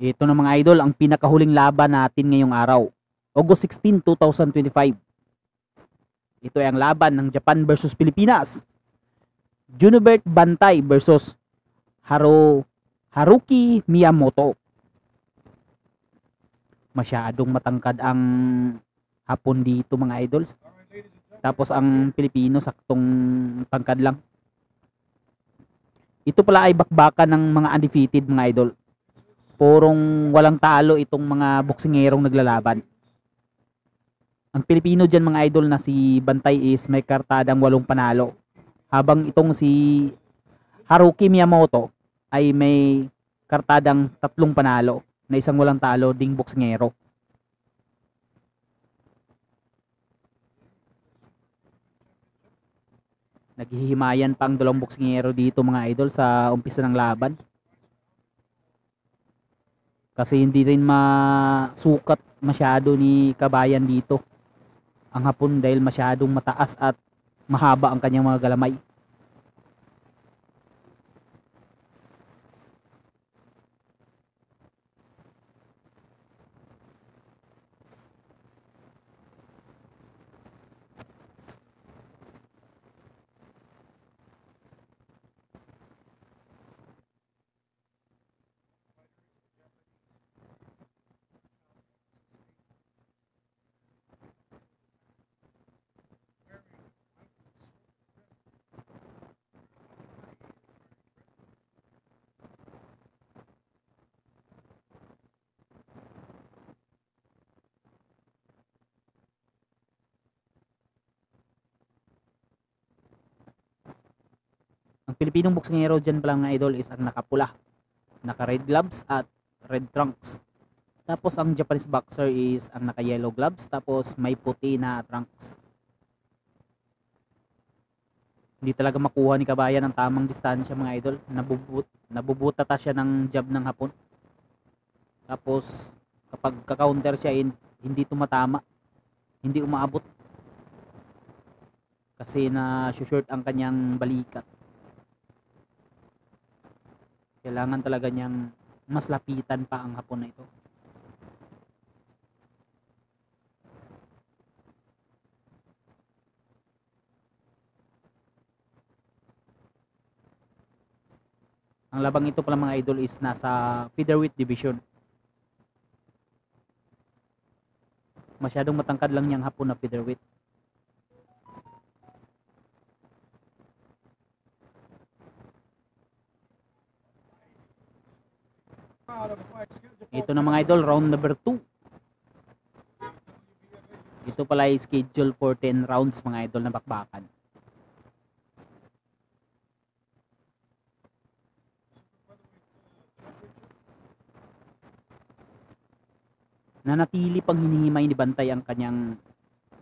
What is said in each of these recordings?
Ito na mga idol, ang pinakahuling laban natin ngayong araw. August 16, 2025. Ito ay ang laban ng Japan versus Pilipinas. Junibert Bantay versus Haruki Miyamoto. Masyadong matangkad ang Hapon dito mga idols. Tapos ang Pilipino saktong tangkad lang. Ito pala ay bakbakan ng mga undefeated mga idol. Purong walang talo itong mga boksingerong naglalaban. Ang Pilipino dyan mga idol na si Bantay is may kartadang 8 panalo. Habang itong si Haruki Miyamoto ay may kartadang 3 panalo na isang walang talo ding boksingero. Naghihimayan pa ang dalawang boksingero dito mga idol sa umpisa ng laban. Kasi hindi rin masukat masyado ni Kabayan dito ang Hapon dahil masyadong mataas at mahaba ang kanyang mga galamay. Ang Pilipinong boksingero dyan pala mga idol is ang nakapula, naka red gloves at red trunks. Tapos ang Japanese boxer is ang naka yellow gloves tapos may puti na trunks. Hindi talaga makuha ni Kabayan ang tamang distansya mga idol. Nabubutata siya ng jab ng Hapon. Tapos kapag ka-counter siya hindi tumatama, hindi umaabot. Kasi na short ang kanyang balikat. Kailangan talaga niyang mas lapitan pa ang Hapon na ito. Ang labang ito pala mga idol is nasa featherweight division. Masyadong matangkad lang niyang Hapon na featherweight. Ito na mga idol, round number 2. Ito pala ay schedule for 10 rounds mga idol na bakbakan. Nanatili pang hinihimay ni Bantay ang kanyang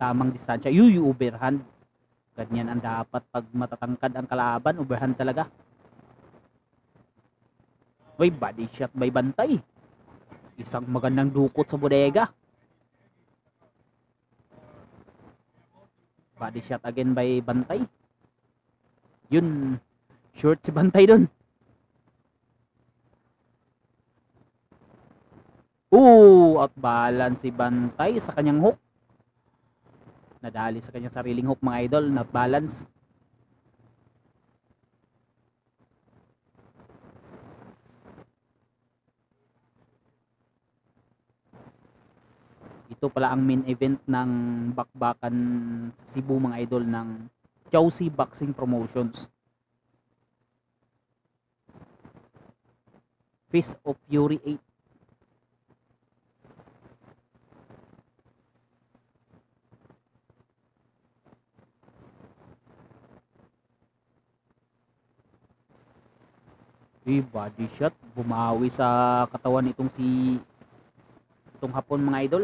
tamang distansya. Overhand. Ganyan ang dapat pag matatangkad ang kalaban, overhand talaga. May body shot by Bantay. Isang magandang dukot sa bodega. Body shot again by Bantay. Yun, short si Bantay dun. Out balance si Bantay sa kanyang hook. Nadali sa kanyang sariling hook mga idol, not balance. Ito pala ang main event ng bakbakan sa Cebu mga idol ng Chowsi Boxing Promotions. Fist of Fury 8. Body shot, bumawi sa katawan itong Hapon mga idol.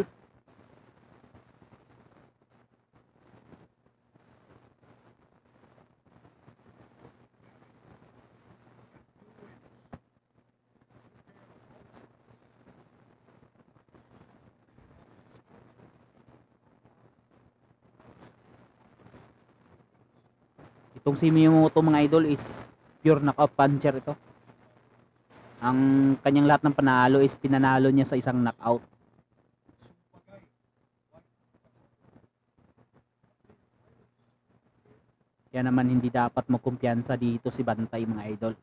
Itong si Miyamoto mga idol is pure knockout puncher ito. Ang kanyang lahat ng panalo is pinanalo niya sa isang knockout. Kaya naman hindi dapat magkumpiyansa dito si Bantay mga idol.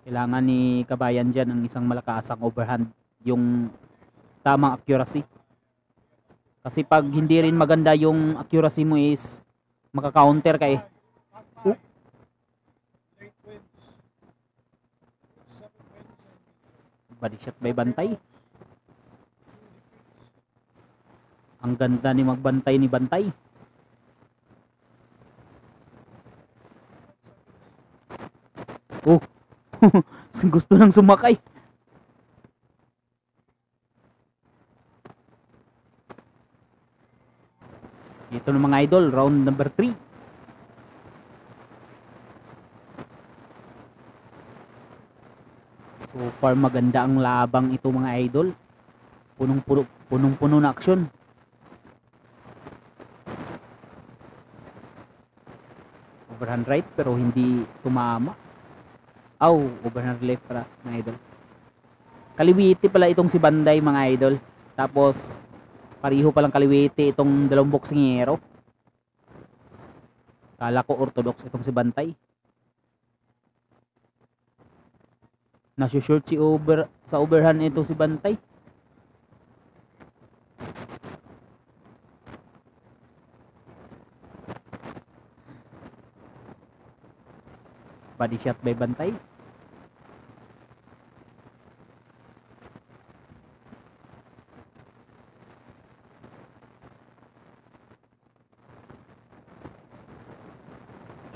Kailangan ni Kabayan dyan ng isang malakasang overhand, yung tamang accuracy. Kasi pag hindi rin maganda yung accuracy mo is maka-counter ka eh. Body shot by Bantay. Ang ganda ni magbantay ni Bantay. Oh. Gusto nang sumakay. Ito na mga idol, round number 3. So far maganda ang labang ito mga idol. Punong-puno na aksyon. Overhand right pero hindi tumama. Overhand left para mga idol. Kaliwiti pala itong si Banday mga idol. Tapos pareho palang kaliwiti itong dalawang boksingero. Kala ko orthodox itong si Bantay. Nasushoot sa overhand ito si Bantay. Body shot by Bantay.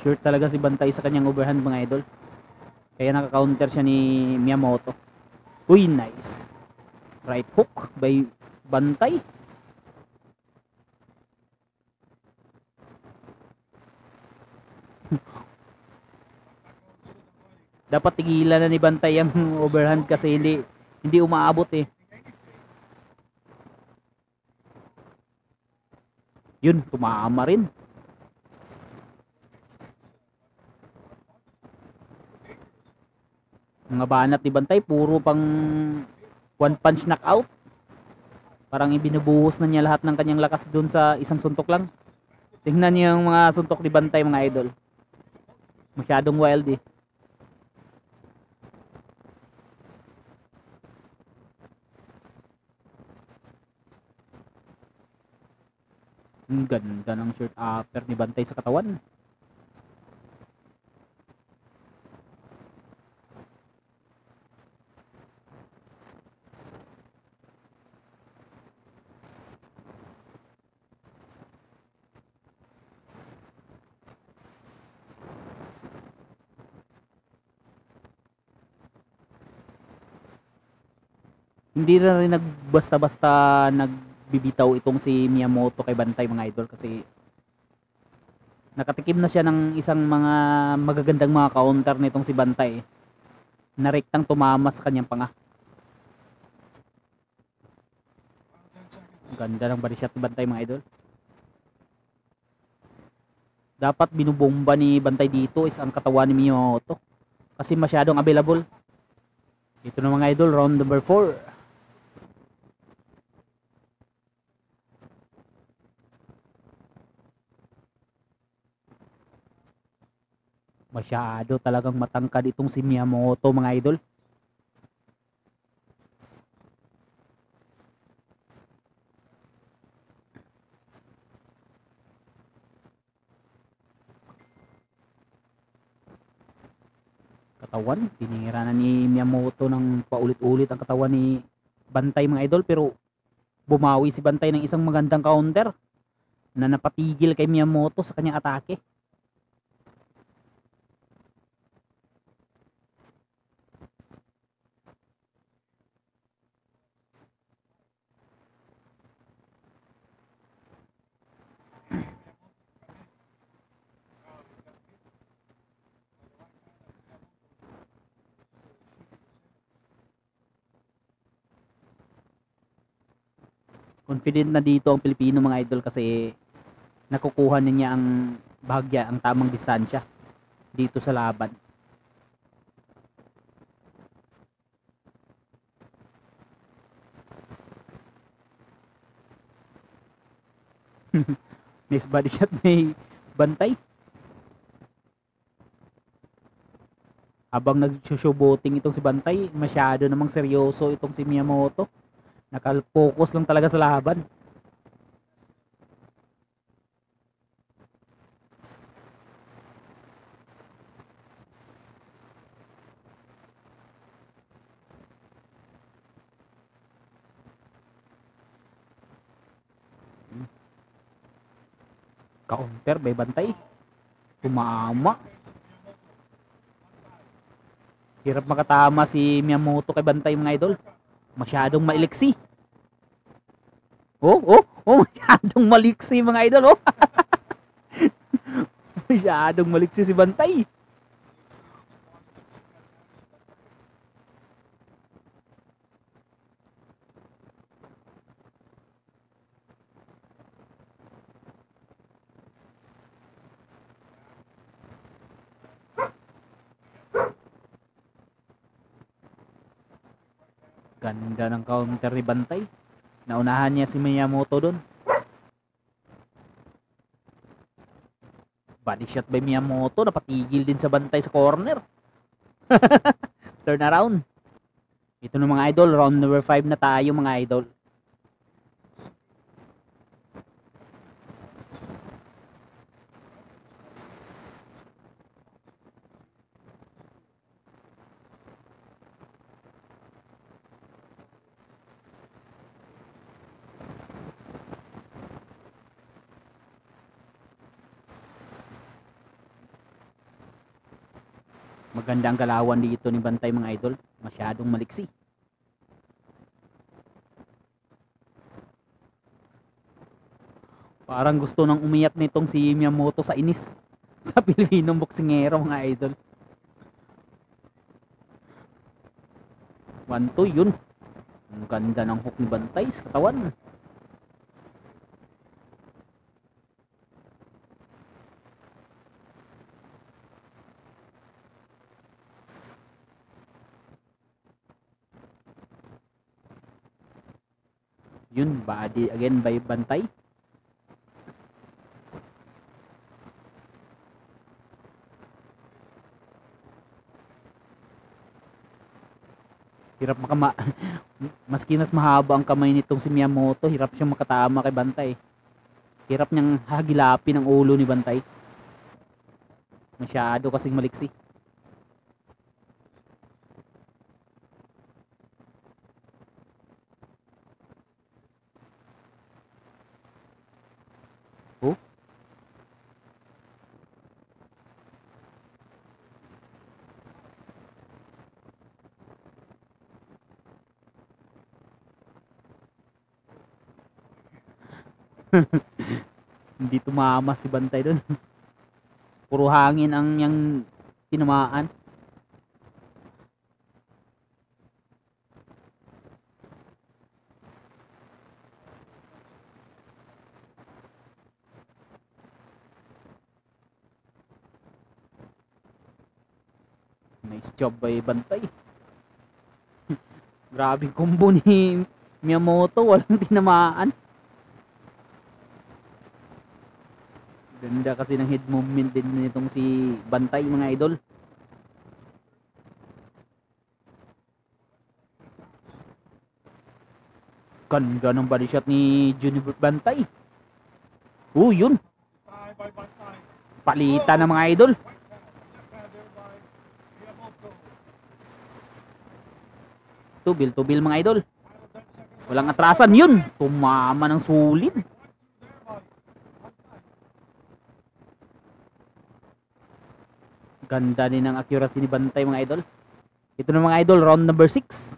Sure talaga si Bantay sa kanyang overhand mga idol. Kaya naka-counter siya ni Miyamoto. Uy, nice. Right hook by Bantay. Dapat tigilan na ni Bantay ang overhand kasi hindi umaabot eh. Yun, tumama rin. Mga banat ni Bantay puro pang one punch knockout. Parang ibinubuhos na niya lahat ng kanyang lakas dun sa isang suntok lang. Tingnan niyo yung mga suntok ni Bantay mga idol. Masyadong wild eh. Ang ganda ng short upper ni Bantay sa katawan. Hindi na rin nagbasta-basta nagbibitaw itong si Miyamoto kay Bantay mga idol kasi nakatikim na siya ng isang mga magagandang mga counter nitong si Bantay na rektang tumama sa kanyang panga. Ganda ng body shot ni Bantay mga idol. Dapat binubomba ni Bantay dito is ang katawan ni Miyamoto kasi masyadong available. Ito na mga idol, round number 4. Masyado talagang matangkad itong si Miyamoto mga idol. Katawan, tinira na ni Miyamoto ng paulit-ulit ang katawan ni Bantay mga idol pero bumawi si Bantay ng isang magandang counter na napatigil kay Miyamoto sa kanyang atake. Confident na dito ang Pilipino mga idol kasi nakukuha na niya ang bahagya, ang tamang distansya dito sa laban. Nice body shot, may bantay. Habang nag-showboating itong si Bantay, masyado namang seryoso itong si Miyamoto. Nakal-focus lang talaga sa laban. Counter by Bantay. Tumama. Hirap makatama si Miyamoto kay Bantay mga idol. Masyadong mailiksi. Masyadong maliksi mga idol, oh. Masyadong maliksi si Bantay. Ganda ng counter ni Bantay. Naunahan niya si Miyamoto doon. Body shot by Miyamoto. Napatigil din sa Bantay sa corner. Turn around. Ito na mga idol. Round number 5 na tayo mga idol. Maganda ang galawan dito ni Bantay mga idol. Masyadong maliksi. Parang gusto nang umiyak nitong si Miyamoto sa inis sa Pilipinong boksingero mga idol. 1-2 yun. Ang ganda ng hook ni Bantay sa katawan. Yun, body again by Bantay. Hirap maski mas mahaba ang kamay nitong si Miyamoto, hirap siyang makatama kay Bantay. Hirap niyang hagilapin ang ulo ni Bantay. Masyado kasing maliksi. Oh. Hindi tumama si Bantay doon. Puro hangin ang yang tinamaan. Nice job by Bantay. Grabing combo ni Miyamoto, walang tinamaan. Ganda kasi ng head movement din nitong si Bantay mga idol. Ganda ng body shot ni Junior Bantay. Yun. Palitan ng mga idol. Tubil mga idol. Walang atrasan yun. Tumama ng sulit. Ganda din ang accuracy ni Bantay mga idol. Ito na mga idol, round number 6.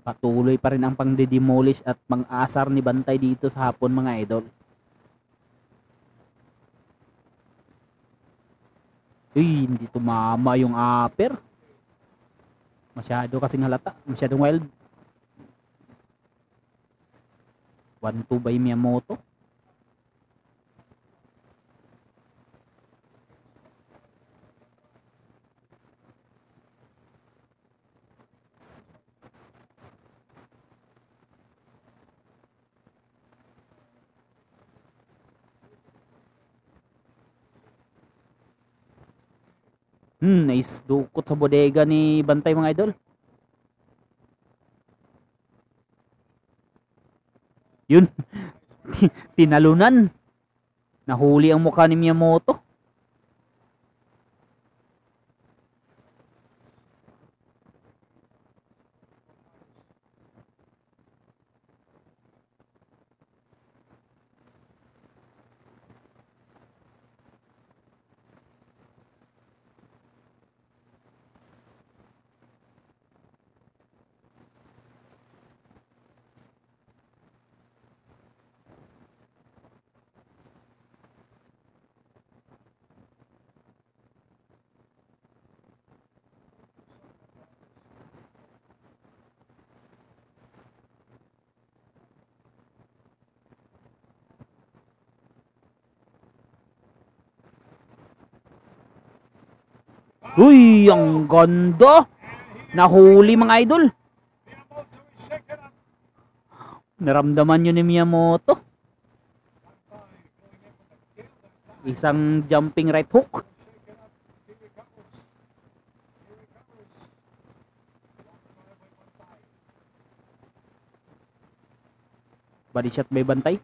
Patuloy pa rin ang pang-demolish at pang-asar ni Bantay dito sa hapon mga idol. Uy, hindi tumama yung upper. Masyado kasing halata. Masyadong wild. 1-2 by Miyamoto. Nice dukot sa bodega ni Bantay mga idol. Yun. Tinalunan. Nahuli ang mukha ni Miyamoto. Uy, ang ganda. Nahuli mga idol. Naramdaman yun ni Miyamoto. Isang jumping right hook. Body shot by Bantay.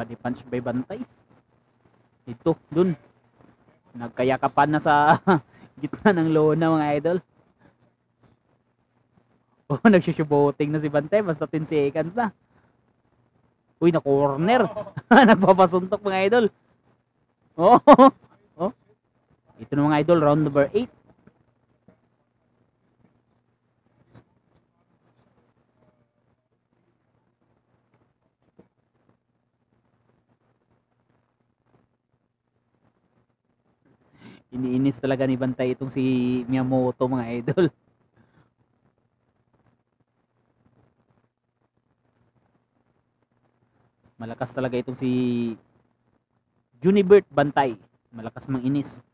Body punch by Bantay. Ito, dun. Nagkayakapan na sa gitna ng lona mga idol. Oh, nagsusuboting na si Bantay. Basta 10 seconds na. Uy, na corner. Nagpapasuntok mga idol. Oh, oh. Ito na mga idol, round number 8. Iniinis talaga ni Bantay itong si Miyamoto mga idol. Malakas talaga itong si Junibert Bantay. Malakas mang inis.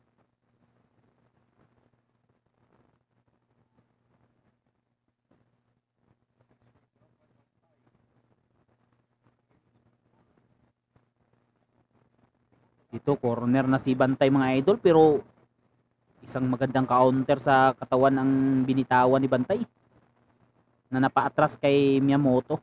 Dito corner na si Bantay mga idol, pero isang magandang counter sa katawan ang binitawan ni Bantay na napaatras kay Miyamoto.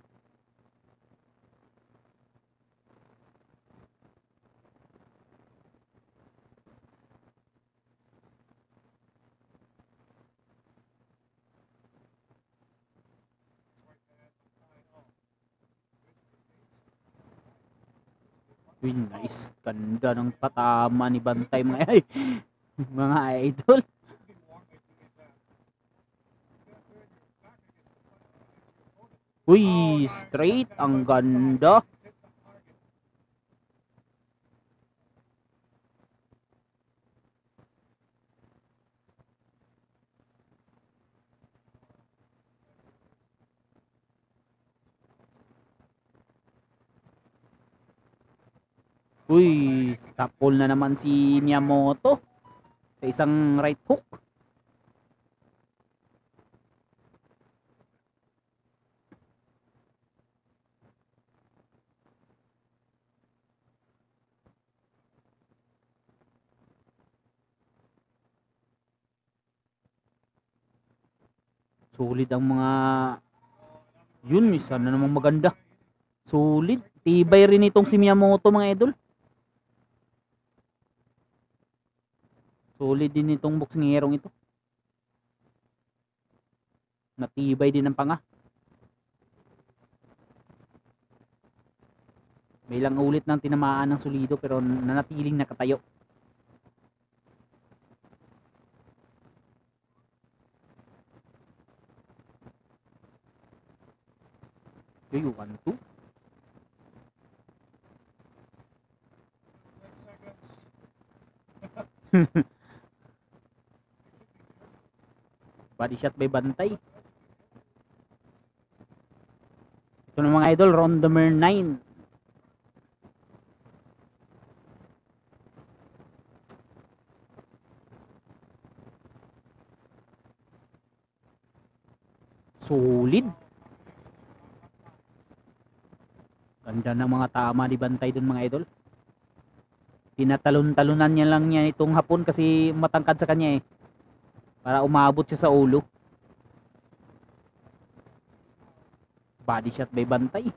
Uy, nice. Ganda ng patama ni Bantay mga idol. Uy, straight. Ang ganda. Uy, stop pull na naman si Miyamoto sa isang right hook. Sulit ang mga yun, isa na namang maganda. Sulit. Tibay rin itong si Miyamoto mga idol. Sulit din itong boxingerong ito. Natibay din ang panga. May ilang ulit ng tinamaan ng solido pero nanatiling nakatayo. Yoy, 1-2. Body shot by Bantay. Ito na mga idol, round number 9. Solid. Ganda ng mga tama ni Bantay dun mga idol. Tinatalon-talunan niya lang niya itong hapon kasi matangkad sa kanya eh. Para umabot siya sa ulo. Body shot by Bantay.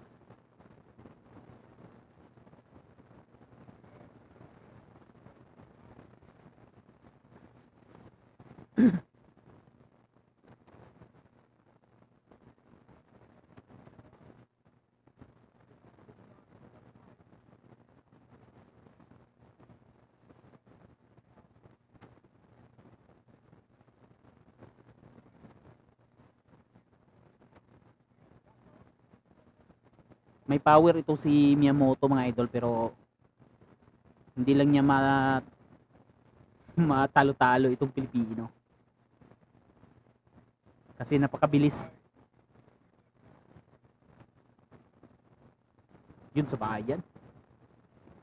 May power ito si Miyamoto mga idol pero hindi lang niya matalo-talo itong Pilipino. Kasi napakabilis. Yun sa bayan.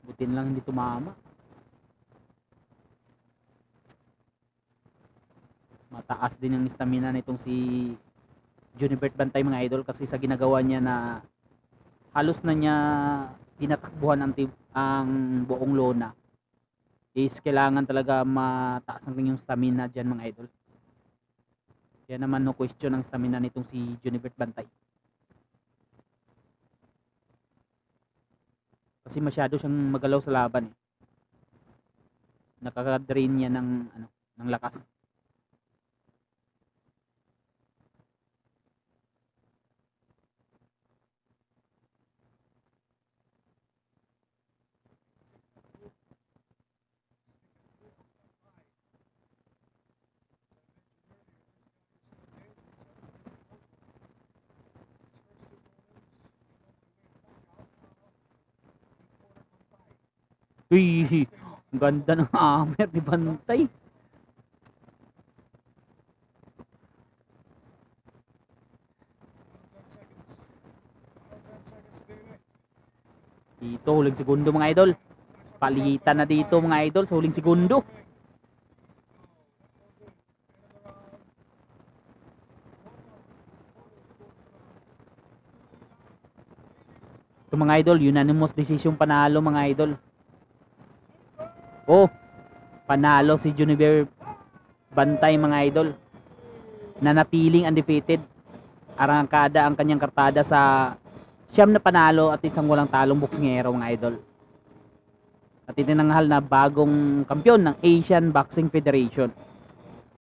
Butin lang hindi tumama. Mataas din ang stamina nitong si Junibert Bantay mga idol kasi sa ginagawa niya na halos na niya tinatakbuhan ang buong lona is kailangan talaga mataas ang kanyang stamina dyan mga idol. Kaya naman no question ang stamina nitong si Junibert Bantay. Kasi masyado siyang magalaw sa laban eh. Nakaka-drain niya ng lakas. Uy, ang ganda ng hammer ni Bantay. Dito, huling segundo mga idol. Palitan na dito mga idol sa huling segundo. Ito mga idol, unanimous decision panalo mga idol. Oh, panalo si Junibert Bantay mga idol. Nanatiling undefeated. Arangkada ang kanyang kartada sa siyam na panalo at isang walang talong boksingero mga idol. At itinanghal na bagong kampiyon ng Asian Boxing Federation.